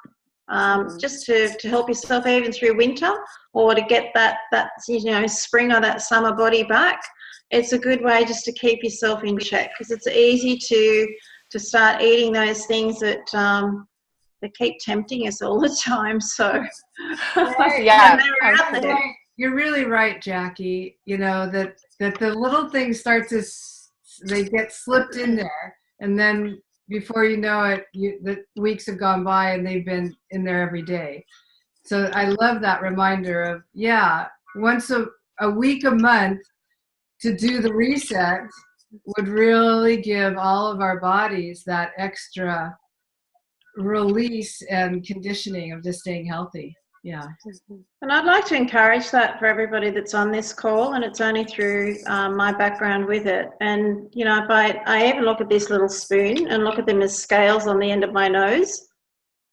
Just to help yourself even through winter, or to get that you know, spring or that summer body back. It's a good way just to keep yourself in check, because it's easy to start eating those things that keep tempting us all the time. So you're really right, Jackie. You know, that the little things they get slipped in there, and then before you know it, the weeks have gone by and they've been in there every day. So I love that reminder of, once a week, a month to do the reset would really give all of our bodies that extra release and conditioning of just staying healthy. Yeah. And I'd like to encourage that for everybody that's on this call, and it's only through my background with it. And, you know, if I even look at this little spoon and look at them as scales on the end of my nose,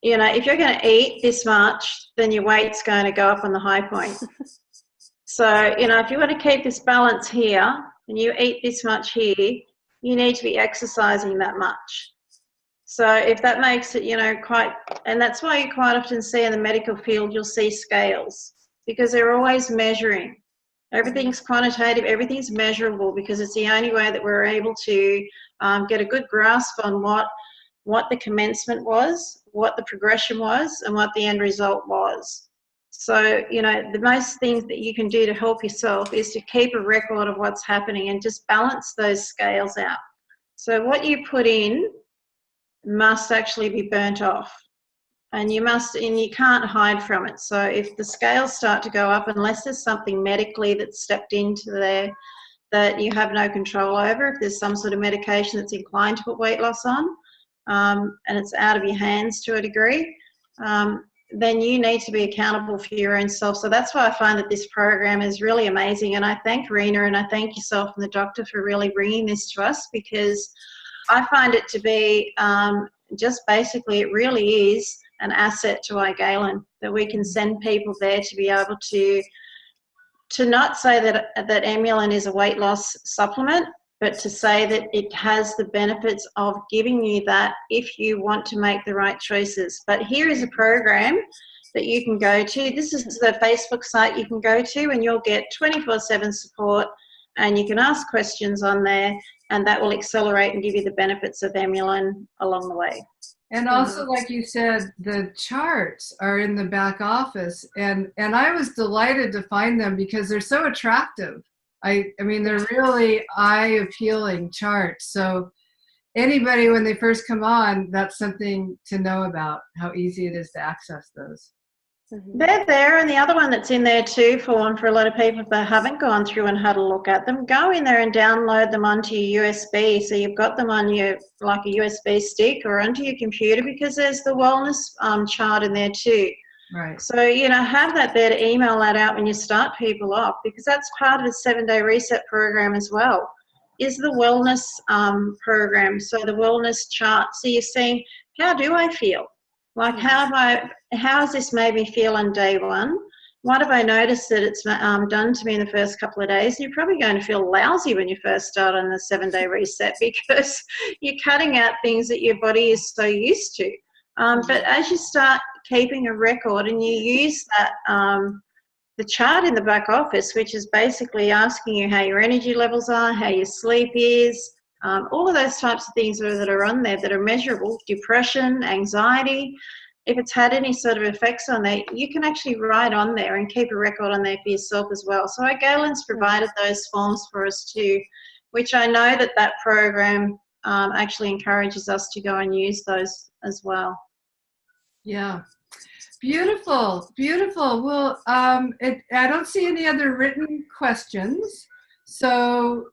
you know, if you're going to eat this much, then your weight's going to go up on the high point. So, you know, if you want to keep this balance here and you eat this much here, you need to be exercising that much. So if that makes it, you know, and that's why you quite often see in the medical field, you'll see scales, because they're always measuring. Everything's quantitative, everything's measurable, because it's the only way that we're able to get a good grasp on what the commencement was, what the progression was, and what the end result was. So, you know, the most things that you can do to help yourself is to keep a record of what's happening and just balance those scales out. So what you put in must actually be burnt off. and you can't hide from it. So if the scales start to go up, unless there's something medically that's stepped into there that you have no control over, if there's some sort of medication that's inclined to put weight loss on, and it's out of your hands to a degree, then you need to be accountable for your own self. So that's why I find that this program is really amazing. And I thank Rena and I thank yourself and the doctor for really bringing this to us, because I find it to be just basically, it really is an asset to Galen, that we can send people there to be able to not say that Emulin is a weight loss supplement, but to say that it has the benefits of giving you that if you want to make the right choices. But here is a program that you can go to. This is the Facebook site you can go to, and you'll get 24/7 support, and you can ask questions on there, and that will accelerate and give you the benefits of Emulin along the way. And also, like you said, the charts are in the back office, and I was delighted to find them because they're so attractive. I mean, they're really eye-appealing charts. So anybody, when they first come on, that's something to know about, how easy it is to access those. They're there, and the other one that's in there too, for a lot of people that haven't gone through and had a look at them, go in there and download them onto your USB. So you've got them on your, like a USB stick or onto your computer, because there's the wellness chart in there too. Right. So, have that there to email that out when you start people off, because that's part of the 7-day reset program as well, is the wellness program. So the wellness chart. So you're saying, how do I feel? Like, how has this made me feel on day one? What have I noticed that it's done to me in the first couple of days? You're probably going to feel lousy when you first start on the 7-day reset, because you're cutting out things that your body is so used to. But as you start keeping a record and you use that, the chart in the back office, which is basically asking you how your energy levels are, how your sleep is, all of those types of things that are on there that are measurable, depression, anxiety, if it's had any sort of effects on that, you can actually write on there and keep a record on there for yourself as well. So Galen's provided those forms for us too, which I know that program actually encourages us to go and use those as well. Yeah. Beautiful, beautiful. Well, I don't see any other written questions. So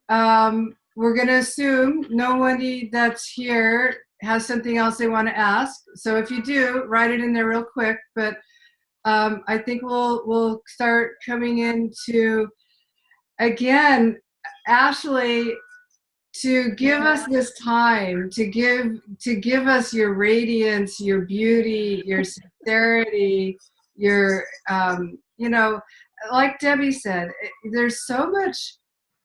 we're going to assume nobody that's here has something else they want to ask. So if you do, write it in there real quick. But I think we'll start coming into, again, Ashley, to give us this time, to give us your radiance, your beauty, your sincerity, your like Debbie said, there's so much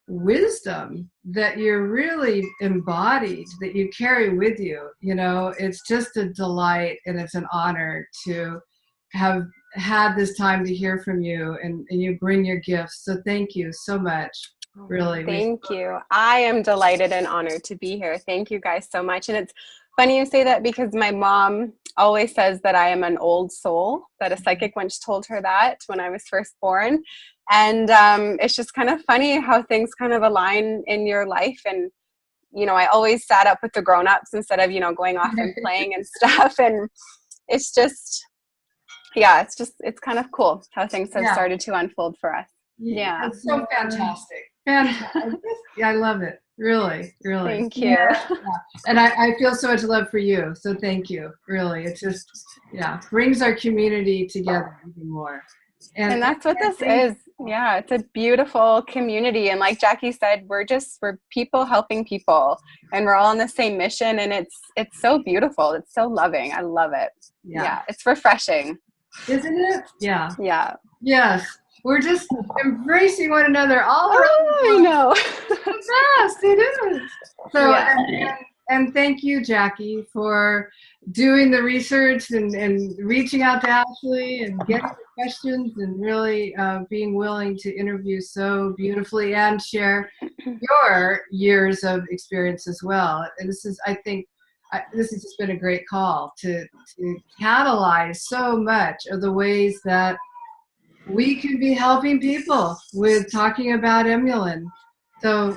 wisdom that you're really embodied, that you carry with you. It's just a delight, and it's an honor to have had this time to hear from you, and you bring your gifts. So thank you so much. Really. Thank you. I am delighted and honored to be here. Thank you guys so much. And it's funny you say that, because my mom always says that I am an old soul, that a psychic once told her that when I was first born. And it's just kind of funny how things kind of align in your life. And, I always sat up with the grown-ups instead of, going off and playing and stuff. And it's just, it's kind of cool how things have started to unfold for us. Yeah. It's so fantastic. I love it. Really, really. Thank you. Yeah. And I feel so much love for you. So thank you. Really. It just, brings our community together even more. And that's what this is. Yeah, it's a beautiful community. And like Jackie said, we're people helping people, and we're all on the same mission. And it's so beautiful. It's so loving. I love it. Yeah. It's refreshing. Isn't it? Yeah. Yeah. Yes. We're just embracing one another all around. I know. It's fast. It is. So, and thank you, Jackie, for doing the research and reaching out to Ashley and getting the questions, and really being willing to interview so beautifully and share your years of experience as well. And this is, I think, this has just been a great call to catalyze so much of the ways that we can be helping people with talking about Emulin, So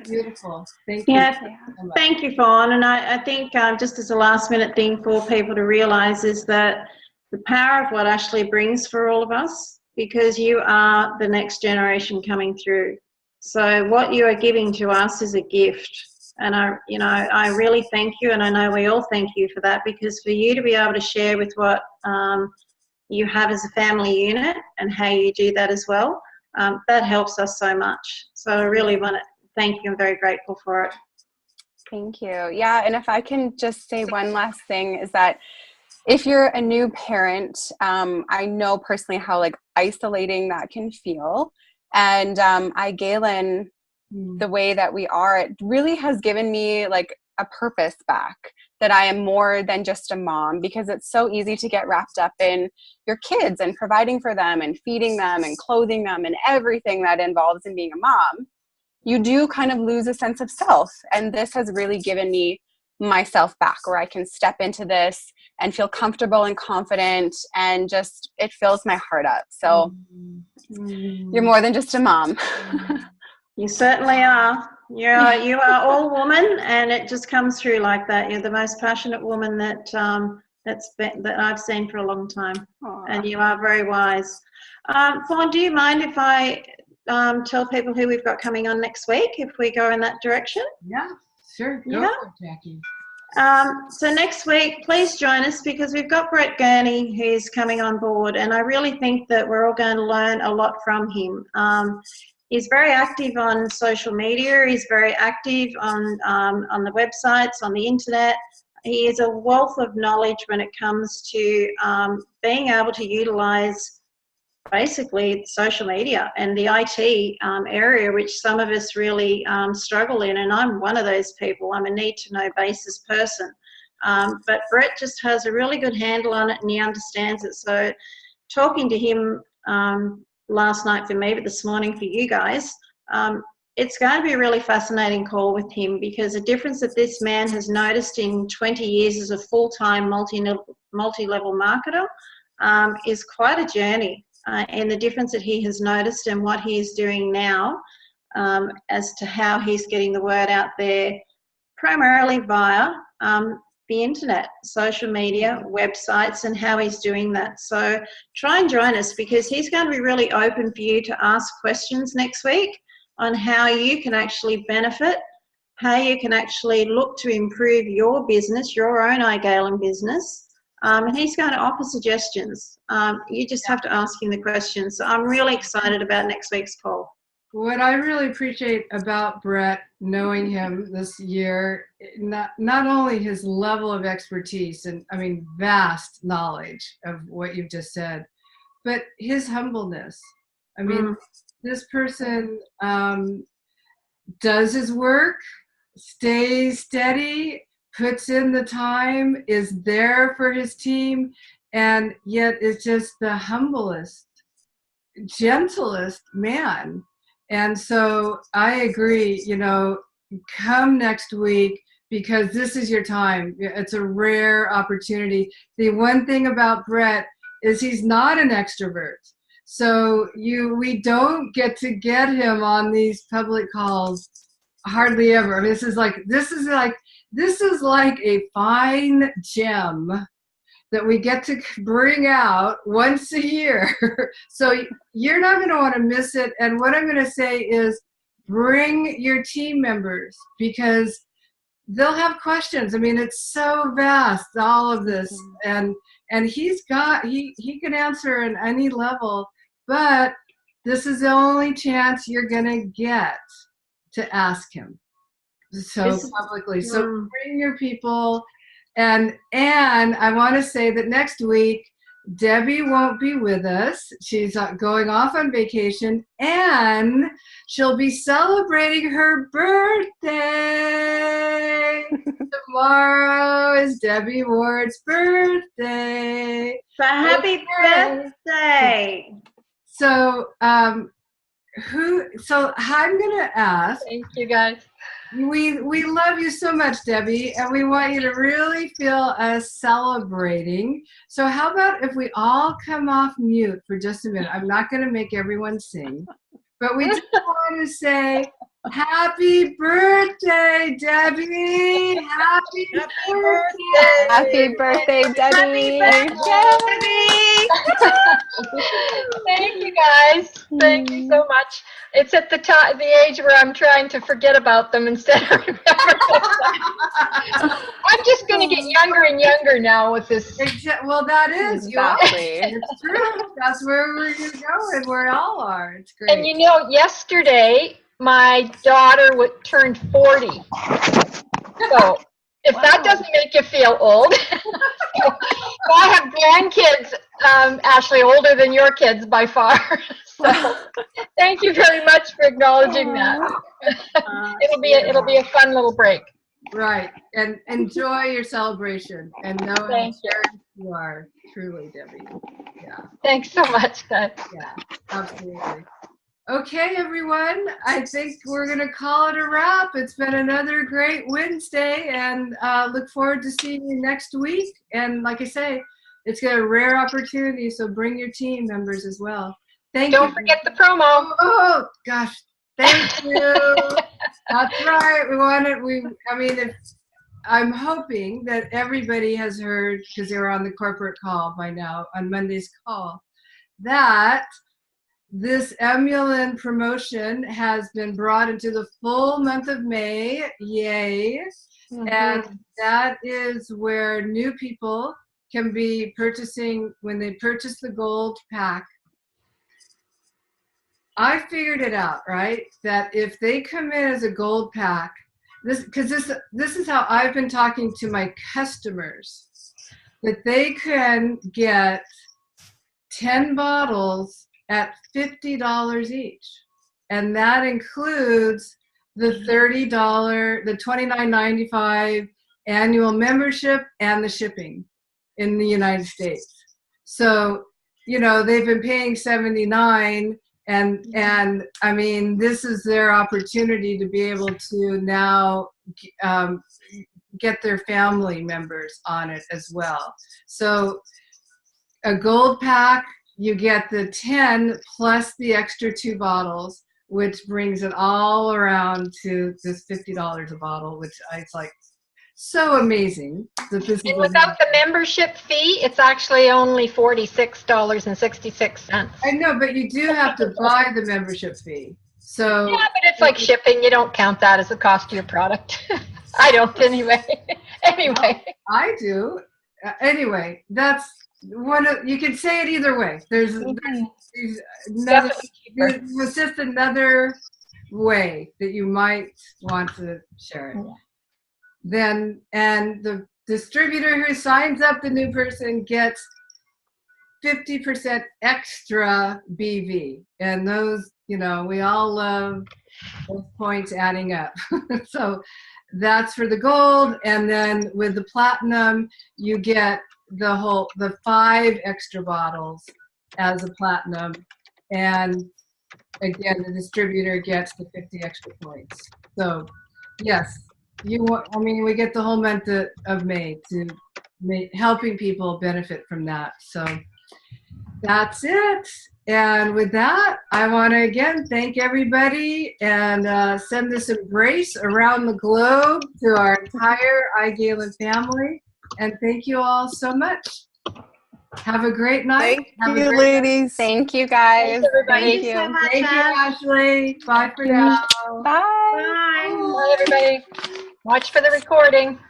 beautiful. Thank you. Yeah, so much. thank you, Fawn. And I think just as a last minute thing for people to realise is that the power of what Ashley brings for all of us, because you are the next generation coming through. So what you are giving to us is a gift. And I really thank you, and I know we all thank you for that, because for you to be able to share with what you have as a family unit and how you do that as well, that helps us so much. So I really want to thank you. I'm very grateful for it. Thank you. Yeah, and if I can just say one last thing is that if you're a new parent, I know personally how like isolating that can feel. And Galen, the way that we are, it really has given me like a purpose back, that I am more than just a mom, because it's so easy to get wrapped up in your kids and providing for them and feeding them and clothing them and everything that involves in being a mom. You do kind of lose a sense of self. And this has really given me myself back, where I can step into this and feel comfortable and confident, and just, it fills my heart up. So you're more than just a mom. You certainly are. You are all woman, and it just comes through like that. You're the most passionate woman that I've seen for a long time. Aww. And you are very wise. Fawn, do you mind if I tell people who we've got coming on next week, if we go in that direction? Yeah, sure. Go for it, Jackie. So next week, please join us, because we've got Brett Gurney who's coming on board, and I really think that we're all going to learn a lot from him. He's very active on social media. He's very active on the websites, on the internet. He is a wealth of knowledge when it comes to being able to utilise basically social media and the IT area, which some of us really struggle in. And I'm one of those people. I'm a need-to-know basis person. But Brett just has a really good handle on it, and he understands it. So talking to him last night for me, but this morning for you guys, it's going to be a really fascinating call with him, because the difference that this man has noticed in 20 years as a full-time multi-level marketer is quite a journey. And the difference that he has noticed and what he is doing now as to how he's getting the word out there, primarily via the internet, social media, websites, and how he's doing that. So try and join us, because he's going to be really open for you to ask questions next week on how you can actually benefit, how you can actually look to improve your business, your own iGalen business. And he's going to offer suggestions. You just have to ask him the questions. So I'm really excited about next week's call. What I really appreciate about Brett, knowing him this year, not only his level of expertise and, I mean, vast knowledge of what you've just said, but his humbleness. I mean, this person does his work, stays steady, puts in the time, is there for his team, and yet is just the humblest, gentlest man. And so I agree, come next week, because this is your time. It's a rare opportunity. The one thing about Brett is he's not an extrovert. So we don't get to get him on these public calls hardly ever. I mean, this is like a fine gem that we get to bring out once a year. So you're not going to want to miss it. And what I'm going to say is bring your team members, because they'll have questions. I mean, it's so vast, all of this. And he can answer at any level, but this is the only chance you're going to get to ask him so publicly. So bring your people. And I want to say that next week, Debbie won't be with us. She's going off on vacation, and she'll be celebrating her birthday. Tomorrow is Debbie Ward's birthday. So happy birthday. So, I'm going to ask. Thank you, guys. We love you so much, Debbie, and we want you to really feel us celebrating. So how about if we all come off mute for just a minute? I'm not going to make everyone sing, but we just want to say Happy birthday, Debbie! Happy birthday! Happy birthday, Debbie! Thank you guys. Thank you so much. It's at the age where I'm trying to forget about them instead of remember. I'm just going to get younger and younger now with this. Well, that is Exactly. It's true. That's where we're going to go, and we all are. It's great. And you know, yesterday my daughter turned 40. So if that doesn't make you feel old, so I have grandkids, Ashley, older than your kids by far. So thank you very much for acknowledging that. It'll be a fun little break. Right, and enjoy your celebration, and know how Thank you. cherished you are, truly, Debbie. Yeah. Thanks so much, guys. Yeah, absolutely. Okay, everyone, I think we're going to call it a wrap. It's been another great Wednesday, and look forward to seeing you next week. And like I say, it's a rare opportunity, so bring your team members as well. Thank you. Don't forget the promo. Oh, gosh. Thank you. That's right. I'm hoping that everybody has heard, because they were on the corporate call by now, on Monday's call, that this Emulin promotion has been brought into the full month of May. Yay. Mm-hmm. And that is where new people can be purchasing, when they purchase the gold pack. I figured it out, right? That if they come in as a gold pack, this is how I've been talking to my customers, that they can get 10 bottles at $50 each. And that includes the $30, the $29.95 annual membership and the shipping in the United States. So, you know, they've been paying $79, and I mean, this is their opportunity to be able to now get their family members on it as well. So a gold pack, you get the 10 plus the extra 2 bottles, which brings it all around to this $50 a bottle, which it's like so amazing that this. And without the membership fee, it's actually only $46.66. I know, but you do have to buy the membership fee. So yeah, but it's like shipping. You don't count that as the cost of your product. I don't anyway. Anyway. I do. Anyway, that's one of, you can say it either way. There's just another way that you might want to share it. Yeah. Then, and the distributor who signs up the new person gets 50% extra BV. And those, you know, we all love those points adding up. So that's for the gold. And then with the platinum, you get the 5 extra bottles as a platinum. And again, the distributor gets the 50 extra points. So yes, we get the whole month of May to helping people benefit from that. So that's it. And with that, I want to again thank everybody and send this embrace around the globe to our entire iGalen family. And thank you all so much. Have a great night. Thank you, ladies. Thank you, guys. Thanks, everybody. Thank you so much. Thank you, Ashley. Bye for now. Bye. Bye. Bye, everybody. Watch for the recording.